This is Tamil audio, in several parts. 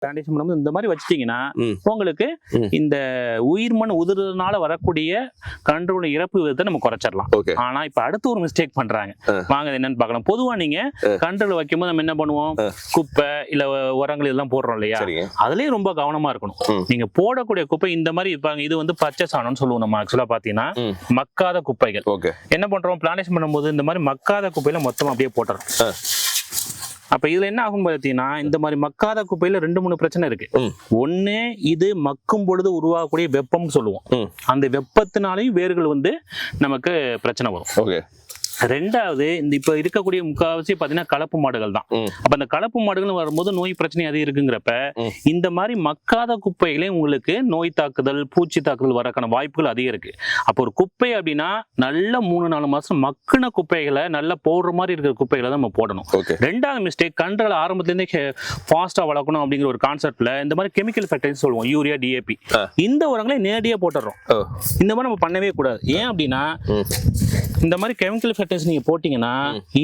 பிளான்டேஷன் பண்ணும்போது இந்த மாதிரி வச்சிட்டீங்கன்னா ம். உங்களுக்கு ம். இந்த உயிர்மண் உதிர்றதுனால வரக்கூடிய கன்றுகளோட இறப்பு விதத்தை நம்ம குறைச்சிடலாம். ஓகே. ஆனா இப்ப அடுத்து ஒரு மிஸ்டேக் பண்றாங்க. வாங்க அது என்னன்னு பார்க்கலாம். பொதுவா நீங்க கன்றுகளை வைக்கும்போது நம்ம என்ன பண்ணுவோம், குப்பை இல்ல உரங்கள் இதெல்லாம் போடுறோம் இல்லையா, சரிங்க. அதுலயும் ரொம்ப கவனமா இருக்கணும். ம். நீங்க போடக்கூடிய குப்பை இந்த மாதிரி இருப்பாங்க. இது வந்து பச்சை சாணம்னு சொல்லுவோம் நம்ம ஆக்சுவலா பாத்தீங்கன்னா ம். மக்காத குப்பைகள். ஓகே. என்ன பண்றோம், பிளான்டேஷன் பண்ணும்போது இந்த மாதிரி மக்காத குப்பையில மொத்தமா அப்படியே போட்டுறோம். அப்ப இதுல என்ன ஆகும் பாத்தீங்கன்னா, இந்த மாதிரி மக்காத குப்பையில 2-3 பிரச்சனை இருக்கு. ஒண்ணு, இது மக்கும் பொழுது உருவாகக்கூடிய வெப்பம்னு சொல்லுவோம். அந்த வெப்பத்தினாலையும் வேர்கள் வந்து நமக்கு பிரச்சனை வரும். ஓகே. ரெண்டாவது, இந்த இப்ப இருக்கக்கூடிய முக்காவாசி பாத்தீங்கன்னா கலப்பு மாடுகள் தான். அப்ப அந்த கலப்பு மாடுகள் வரும்போது நோய் பிரச்சனை அதிகம் இருக்குங்கிறப்ப இந்த மாதிரி மக்காத குப்பைகளே உங்களுக்கு நோய் தாக்குதல், பூச்சி தாக்குதல் வரக்கான வாய்ப்புகள் அதிகம் இருக்கு. அப்போ ஒரு குப்பை அப்படின்னா நல்ல 3-4 மாசம் மக்கின குப்பைகளை நல்ல பவுடர் மாதிரி இருக்கிற குப்பைகளை தான் நம்ம போடணும். ரெண்டாவது மிஸ்டேக், கன்றுகளை ஆரம்பத்துல இருந்தே ஃபாஸ்டா வளர்க்கணும் அப்படிங்கிற ஒரு கான்செப்ட்ல இந்த மாதிரி கெமிக்கல் ஃபெர்டிலைசர் சொல்லுவோம், யூரியா, டிஏபி, இந்த உரங்களை நேரடியா போட்டுறோம். இந்த மாதிரி நம்ம பண்ணவே கூடாது. ஏன் அப்படின்னா இந்த மாதிரி கெமிக்கல் ஃபெர்டிலைசர் நீங்க போட்டீங்கன்னா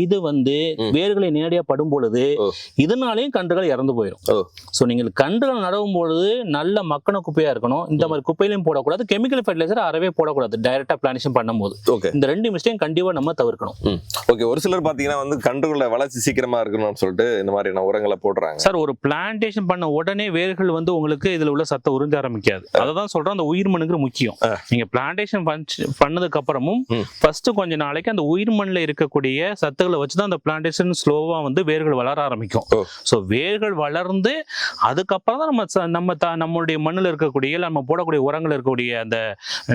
இது வந்து வேர்களை நேரடியா படும் பொழுது இதனாலேயும் கன்றுகள் இறந்து போயிடும். சோ நீங்கள் கன்றுகள் நடவும் பொழுது நல்ல மக்கின குப்பையா இருக்கணும். இந்த மாதிரி குப்பையிலையும் போடக்கூடாது, கெமிக்கல் ஃபெர்டிலைசர் அறவே போடக்கூடாது டைரக்டா பிளான்டேஷன் பண்ணும்போது. இந்த 2 மிஸ்டேக் கண்டிப்பா நம்ம தவிர்க்கணும். ஓகே. ஒரு சிலர் பாத்தீங்கன்னா வந்து கன்றுகளோட வளர்ச்சி சீக்கிரமா இருக்கணும்னு சொல்லிட்டு இந்த மாதிரியான உரங்களை போடுறாங்க. சார், ஒரு பிளான்டேஷன் பண்ண உடனே வேர்கள் வந்து உங்களுக்கு இதுல உள்ள சத்தை உறிஞ்ச ஆரம்பிக்காது. அததான் சொல்றோம், அந்த உயிர்மண்ணுக்கு முக்கியம். நீங்க பிளான்டேஷன் பண்ணதுக்கு அப்புறமும் ஃபர்ஸ்ட் கொஞ்ச நாளைக்கு அந்த உயிர்மண்ணில் இருக்கக்கூடிய சத்துக்களை வச்சுதான் அந்த பிளான்டேஷன் ஸ்லோவா வந்து வேர்கள் வளர ஆரம்பிக்கும். ஸோ வேர்கள் வளர்ந்து அதுக்கப்புறம் தான் நம்மளுடைய மண்ணில் இருக்கக்கூடிய நம்ம போடக்கூடிய உரங்கள் இருக்கக்கூடிய அந்த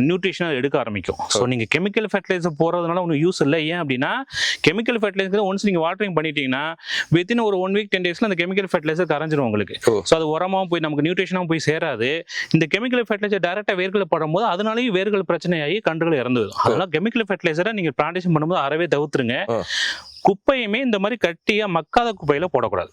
நியூட்ரிஷனை எடுக்க ஆரம்பிக்கும். ஸோ நீங்க கெமிக்கல் ஃபெர்டிலைசர் போடுறதுனால ஒன்றும் யூஸ் இல்லை. ஏன் அப்படின்னா கெமிக்கல் ஃபெர்டிலைசர் ஒன்ஸ் நீங்க வாட்டரிங் பண்ணிட்டீங்கன்னா வித்தின் ஒரு 1 வீக் 10 டேஸ்ல அந்த கெமிக்கல் ஃபெர்டிலைசர் கரைஞ்சிரும் உங்களுக்கு. ஸோ அது உரமாவும் போய் நமக்கு நியூட்ரிஷனாகவும் போய் சேராது. இந்த கெமிக்கல் ஃபெர்டிலைசர் டைரக்டா வேர்களை போடும்போது அதனாலேயும் வேர்கள் பிரச்சனையாகி கன்றுகள் இறந்து வரும். அதனால கெமிக்கல் ஃபெர்டிலைசரை நீங்க பிளான்டேஷன் பண்ணும்போது அறவே தவிர்த்துருங்க. குப்பையுமே இந்த மாதிரி கட்டியா மக்காத குப்பையில போடக்கூடாது.